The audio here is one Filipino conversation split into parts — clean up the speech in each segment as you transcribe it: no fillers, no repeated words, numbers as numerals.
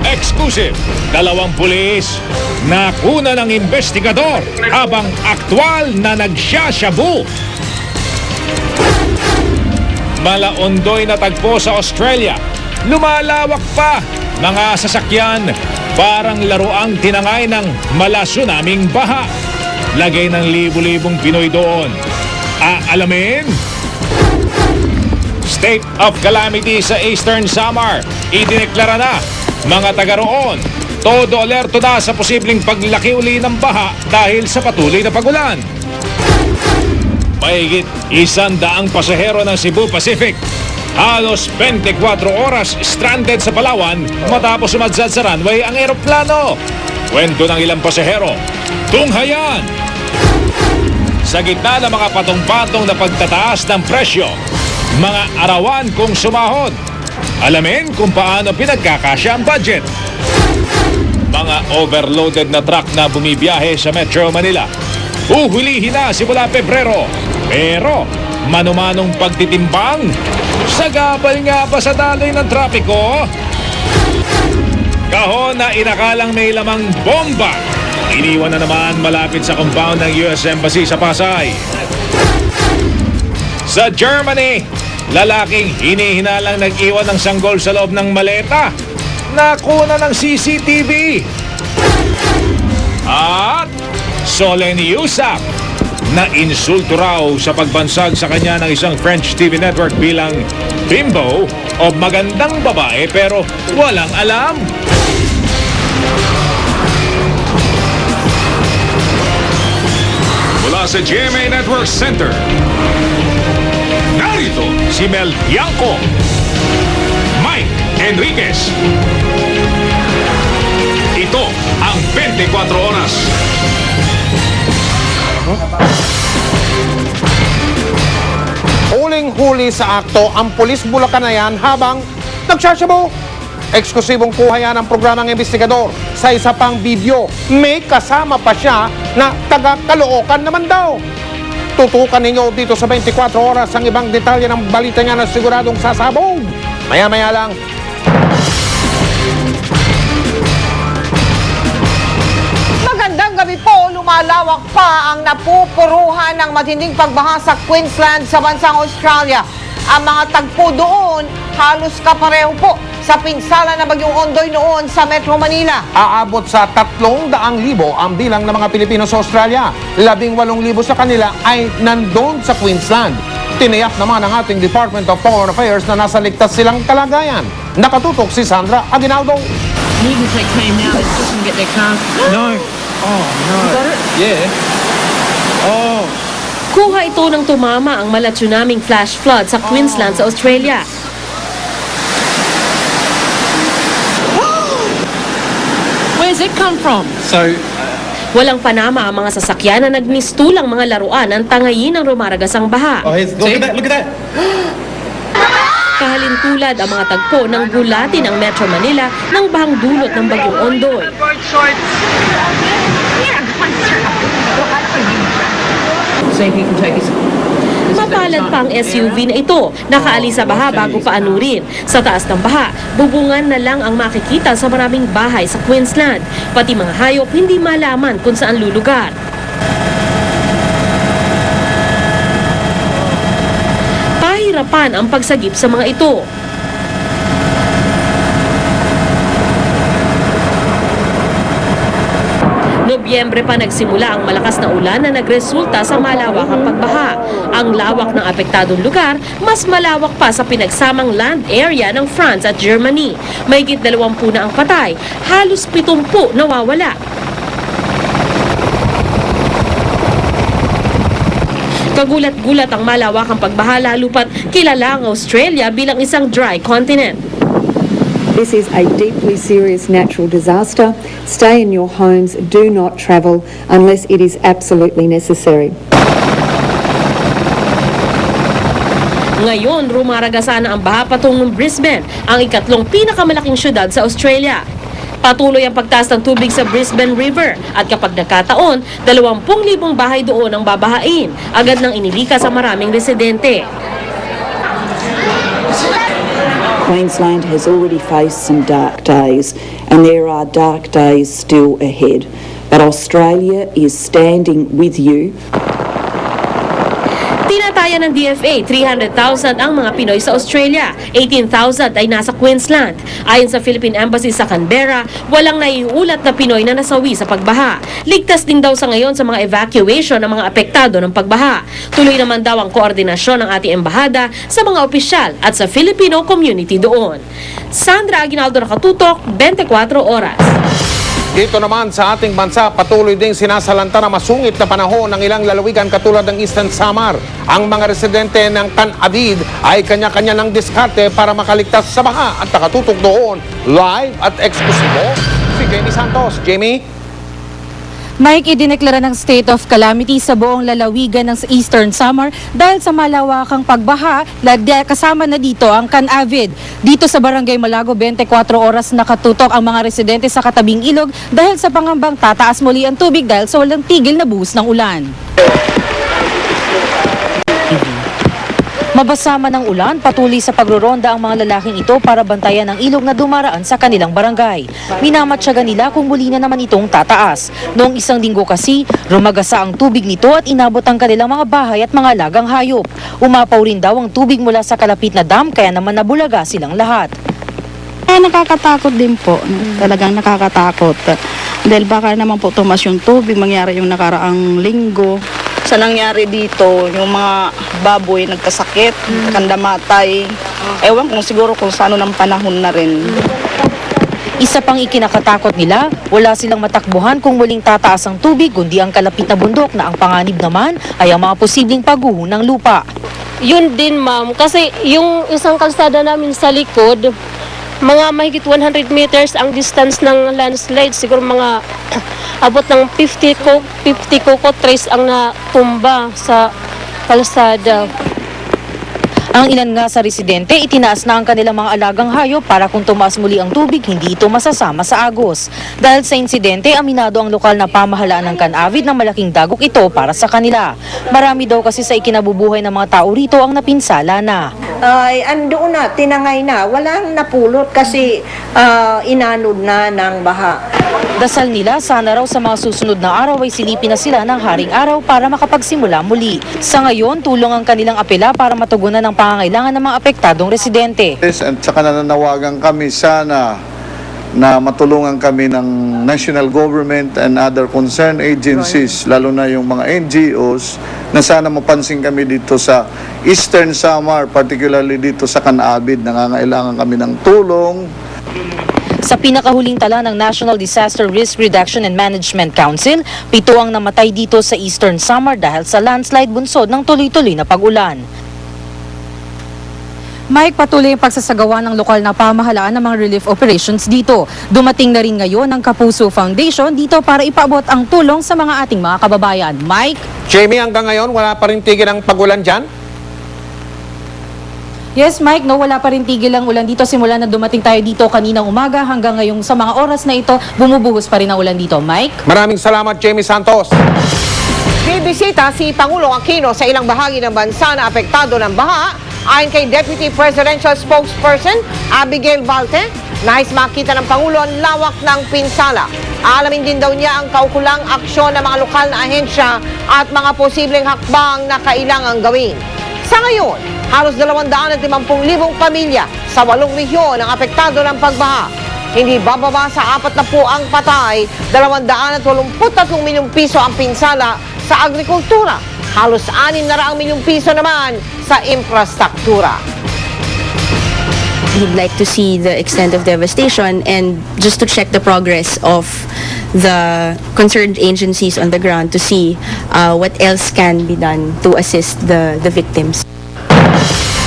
Exclusive, 2 pulis nakuna ng investigador habang aktwal na nagsasyabu. Malaondoy na tagpo sa Australia. Lumalawak pa mga sasakyan, parang laruang tinangay ng mala-tsunaming baha. Lagay ng libu-libong Pinoy doon. Aalamin? State of calamity sa Eastern Samar. Idineklara na. Mga taga roon, todo alerto na sa posibleng paglaki uli ng baha dahil sa patuloy na pagulan. Mahigit 100 pasahero ng Cebu Pacific. Halos 24 oras stranded sa Palawan matapos umadsad sa runway ang eroplano. Kwento ng ilang pasahero, tunghayan! Sa gitna ng mga patong-patong na pagtataas ng presyo, mga arawan kung sumahod. Alamin kung paano pinagkakasya ang budget. Mga overloaded na truck na bumibiyahe sa Metro Manila. Uhulihin na simula Pebrero. Pero manumanong pagtitimbang, sagabal nga ba sa daloy ng trapiko? Kahon na inakalang may lamang bomba. Iniwan na naman malapit sa compound ng US Embassy sa Pasay. Sa Germany, lalaking hinihinalang nag-iwan ng sanggol sa loob ng maleta. Nakuna ng CCTV. At Solen Yusap na insulto raw sa pagbansag sa kanya ng isang French TV network bilang bimbo o magandang babae pero walang alam. Mula sa GMA Network Center, narito si Mel Bianco, Mike Enriquez. Ito ang 24 oras. Huling-huli sa akto ang pulis Bulacanayan habang nagsasyabu. Eksklusibong kuha yan ang programang investigador. Sa isa pang video, may kasama pa siya na taga-Caloocan naman daw. Tutukan ninyo dito sa 24 oras ang ibang detalye ng balita niya na siguradong sasabog. Maya-maya lang. Magandang gabi po. Lumalawak pa ang napupuruhan ng matinding pagbaha sa Queensland sa bansang Australia. Ang mga tagpo doon halos kapareho po sa pinsala na bagyong Ondoy noon sa Metro Manila. Aabot sa 300,000 ang bilang ng mga Pilipino sa Australia. 18,000 sa kanila ay nandun sa Queensland. Tiniyak naman ng ating Department of Foreign Affairs na nasa ligtas silang kalagayan. Nakatutok si Sandra Aguinaldo. Even if they came now, they still can get their cars. No. Oh, no. You got it? Yeah. Oh. Kuha ito ng tumama ang mala-tsunaming flash flood sa Queensland sa Australia. Where's it come from? So, Walang panama ang mga sasakyan na nagmistulang mga laruan ng tangayin ng rumaragasang baha. oh, here's, look at that. Kahalintulad ang mga tagpo ng gulatin ng Metro Manila ng bahang dulot ng bagyong Ondoy. See if you can take this. Mapalad pa ang SUV na ito, nakaalis sa baha bago paanurin. Sa taas ng baha, bubungan na lang ang makikita sa maraming bahay sa Queensland. Pati mga hayop hindi malaman kung saan lulugar. Pahirapan ang pagsagip sa mga ito. Nobyembre pa nagsimula ang malakas na ulan na nagresulta sa malawakang pagbaha. Ang lawak ng apektadong lugar, mas malawak pa sa pinagsamang land area ng France at Germany. Mahigit 20 na ang patay, halos 70 nawawala. Kagulat-gulat ang malawakang pagbaha lalo pat kilala ang Australia bilang isang dry continent. This is a deeply serious natural disaster. Stay in your homes. Do not travel unless it is absolutely necessary. Ngayon, rumaragasa na ang baha patungong Brisbane, ang ikatlong pinakamalaking syudad sa Australia. Patuloy ang pagtaas ng tubig sa Brisbane River at kapag nakataon, 20,000 bahay doon ang babahain. Agad nang inilikas sa maraming residente. Queensland has already faced some dark days, and there are dark days still ahead. But Australia is standing with you. Tinatayan ng DFA, 300,000 ang mga Pinoy sa Australia, 18,000 ay nasa Queensland. Ayon sa Philippine Embassy sa Canberra, walang naiulat na Pinoy na nasawi sa pagbaha. Ligtas din daw sa ngayon sa mga evacuation ng mga apektado ng pagbaha. Tuloy naman daw ang koordinasyon ng ating embahada sa mga opisyal at sa Filipino community doon. Sandra Aguinaldo, Nakatutok, 24 Oras. Dito naman sa ating bansa, patuloy ding sinasalanta na masungit na panahon ng ilang lalawigan katulad ng Eastern Samar. Ang mga residente ng Can Avid ay kanya-kanya ng diskarte para makaligtas sa baha at nakatutok doon live at eksklusibo si Jamie Santos. Jamie? Mike, idineklara ng state of calamity sa buong lalawigan ng Eastern Samar dahil sa malawakang pagbaha, kasama na dito ang Can Avid. Dito sa Barangay Malago, 24 oras nakatutok ang mga residente sa katabing ilog dahil sa pangambang tataas muli ang tubig dahil sa walang tigil na buhos ng ulan. Mabasama ng ulan, patuloy sa pagroronda ang mga lalaking ito para bantayan ang ilog na dumaraan sa kanilang barangay. Minamatyaga nila kung muli na naman itong tataas. Noong isang linggo kasi, rumagasa ang tubig nito at inabot ang kanilang mga bahay at mga alagang hayop. Umapaw rin daw ang tubig mula sa kalapit na dam kaya naman nabulaga silang lahat. Nakakatakot din po, talagang nakakatakot. Dahil baka naman po tumas yung tubig, mangyari yung nakaraang linggo. Sa nangyari dito, yung mga baboy nagkasakit, nakandamatay. Ewan kung siguro kung sa ano ng panahon na rin. Isa pang ikinakatakot nila, wala silang matakbuhan kung muling tataas ang tubig, kundi ang kalapit na bundok na ang panganib naman ay ang mga posibleng pagguho ng lupa. Yun din ma'am, kasi yung isang kalsada namin sa likod, mga mahigit 100 meters ang distance ng landslide, siguro mga abot ng 50 coco trees ang natumba sa kalsada. Ang ilan nga sa residente, itinaas na ang kanilang mga alagang hayop para kung tumaas muli ang tubig, hindi ito masasama sa agos. Dahil sa insidente, aminado ang lokal na pamahalaan ng Can Avid na malaking dagok ito para sa kanila. Marami daw kasi sa ikinabubuhay ng mga tao rito ang napinsala na. Ay andoon na, tinangay na, walang napulot kasi inanod na ng baha. Dasal nila, sana raw sa mga susunod na araw ay silipin na sila ng haring araw para makapagsimula muli. Sa ngayon, tulong ang kanilang apela para matugunan ang pangangailangan ng mga apektadong residente. At saka nananawagan kami sana na matulungan kami ng national government and other concerned agencies, lalo na yung mga NGOs, na sana mapansin kami dito sa Eastern Samar, particularly dito sa Can Avid. Nangangailangan kami ng tulong. Sa pinakahuling tala ng National Disaster Risk Reduction and Management Council, 7 ang namatay dito sa Eastern Samar dahil sa landslide bunsod ng tuloy-tuloy na pag-ulan. Mike, patuloy ang pagsasagawa ng lokal na pamahalaan ng mga relief operations dito. Dumating na rin ngayon ang Kapuso Foundation dito para ipaabot ang tulong sa mga ating mga kababayan. Mike? Jamie, hanggang ngayon wala pa rin tigil ang pag-ulan dyan? Yes, Mike, no, wala pa rin tigil ang ulan dito simula na dumating tayo dito kaninang umaga hanggang ngayong sa mga oras na ito, bumubuhos pa rin ang ulan dito. Mike? Maraming salamat, Jamie Santos. Bibisita si Pangulong Aquino sa ilang bahagi ng bansa na apektado ng baha. Ayon kay Deputy Presidential Spokesperson Abigail Valte, nais makita ng Pangulo ang lawak ng pinsala. Alamin din daw niya ang kaukulang aksyon ng mga lokal na ahensya at mga posibleng hakbang na kailangang gawin. Sa ngayon, halos 250,000 pamilya sa 8 rehiyon ang apektado ng pagbaha. Hindi bababa sa 40 ang patay, 283 milyong piso ang pinsala sa agrikultura. Halos 600 milyong piso naman sa infrastruktura. We'd like to see the extent of devastation and just to check the progress of the concerned agencies on the ground to see what else can be done to assist the victims.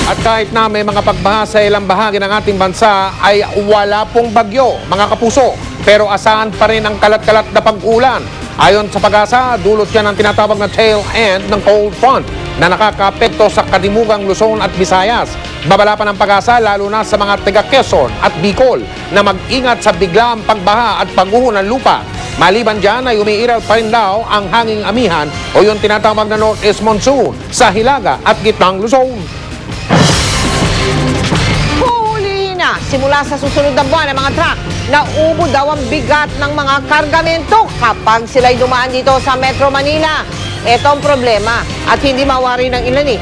At kahit na may mga pagbaha sa ilang bahagi ng ating bansa ay wala pong bagyo, mga kapuso. Pero asahan pa rin ang kalat-kalat na pag-ulan. Ayon sa Pag-asa, dulot yan ang tinatawag na tail end ng cold front na nakakaapekto sa Katimugang Luzon at Visayas. Babala pa ng Pag-asa lalo na sa mga taga Quezon at Bicol na mag-ingat sa biglaang pagbaha at pagguho ng lupa. Maliban dyan ay umiiral pa rin daw ang hanging amihan o yung tinatawag na northeast monsoon sa Hilaga at Gitnang Luzon. kanina, simula sa susunod na buwan ng mga truck, naubo daw ang bigat ng mga kargamento kapag sila'y dumaan dito sa Metro Manila. Ito ang problema at hindi mawari ng ilan eh.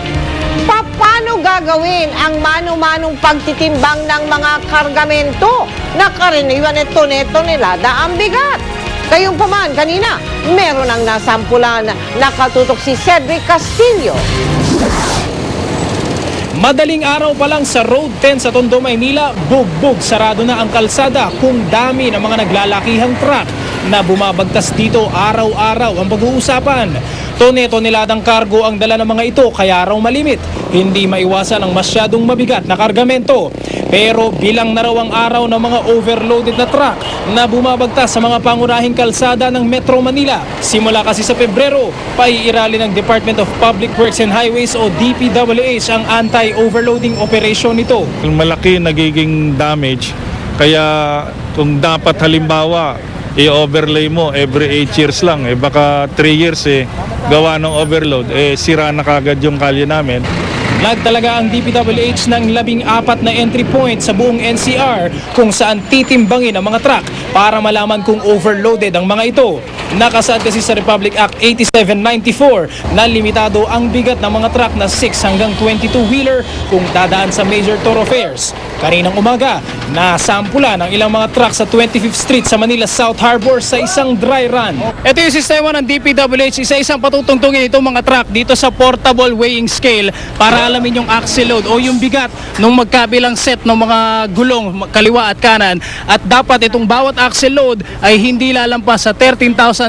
Paano gagawin ang mano-manong pagtitimbang ng mga kargamento na karaniwan at tonelada ang bigat? Gayunpaman, kanina, meron ang nasampulan na nakatutok si Cedric Castillo. Madaling araw pa lang sa Road 10 sa Tondo, Maynila, bugbog sarado na ang kalsada kung dami ng mga naglalakihang truck na bumabagtas dito araw-araw ang pag-uusapan. Tone-toneladang kargo ang dala ng mga ito kaya raw malimit. Hindi maiwasan ang masyadong mabigat na kargamento. Pero bilang na raw ang araw ng mga overloaded na truck na bumabagtas sa mga pangunahing kalsada ng Metro Manila. Simula kasi sa Pebrero, paiirali ng Department of Public Works and Highways o DPWH ang anti-overloading operation nito. Malaki nagiging damage kaya kung dapat halimbawa i-overlay mo every 8 years lang, baka 3 years gawa ng overload, sira na kagad yung kalye namin. Nagtalaga ang DPWH ng 14 na entry point sa buong NCR kung saan titimbangin ang mga truck para malaman kung overloaded ang mga ito. Nakasaad kasi sa Republic Act 8794 na limitado ang bigat ng mga truck na 6 hanggang 22-wheeler kung dadaan sa major thoroughfares. Kaninang umaga, nasampula ng ilang mga truck sa 25th Street sa Manila South Harbor sa isang dry run. Ito yung sistema ng DPWH, isa-isang patutungtungin itong mga truck dito sa portable weighing scale para alamin yung axle load o yung bigat ng magkabilang set ng mga gulong kaliwa at kanan. At dapat itong bawat axle load ay hindi lalampas sa 13,500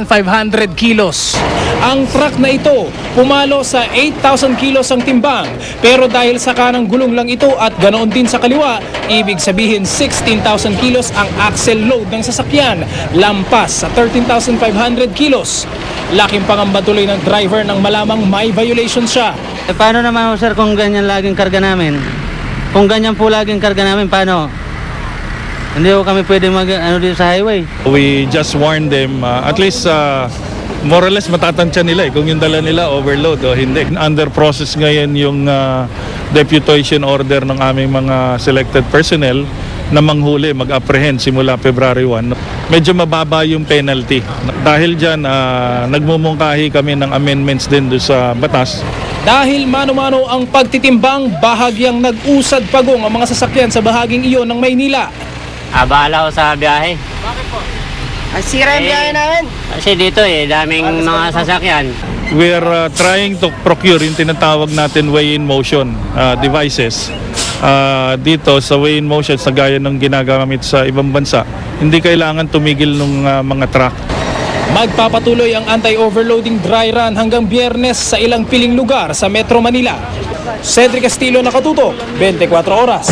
kilos. Ang truck na ito pumalo sa 8,000 kilos ang timbang, pero dahil sa kanang gulong lang ito at ganoon din sa kaliwa, ibig sabihin 16,000 kilos ang axle load ng sasakyan, lampas sa 13,500 kilos. Laking pangamba tuloy ng driver nang malamang may violation siya. Paano naman sir kung ganyan laging karga namin? Kung ganyan po laging karga namin, paano? Hindi ko kami pwede dito sa highway. We just warn them, at least more or less matatansya nila kung yung dala nila overload o hindi. Under process ngayon yung deputation order ng aming mga selected personnel na manghuli, mag-apprehend simula February 1. Medyo mababa yung penalty. Dahil dyan, nagmumungkahi kami ng amendments din doon sa batas. Dahil mano-mano ang pagtitimbang, bahagyang nag-usad pagong ang mga sasakyan sa bahaging iyon ng Maynila. Bahala ko sa biyahe. Bakit po? Sira yung biyahe namin. Kasi dito daming mga sasakyan. We are trying to procure yung tinatawag natin weigh-in motion devices. Dito sa weigh-in motion sa gaya ng ginagamit sa ibang bansa, hindi kailangan tumigil ng mga truck. Magpapatuloy ang anti-overloading dry run hanggang Biyernes sa ilang piling lugar sa Metro Manila. Cedric Castillo, nakatutok, 24 oras.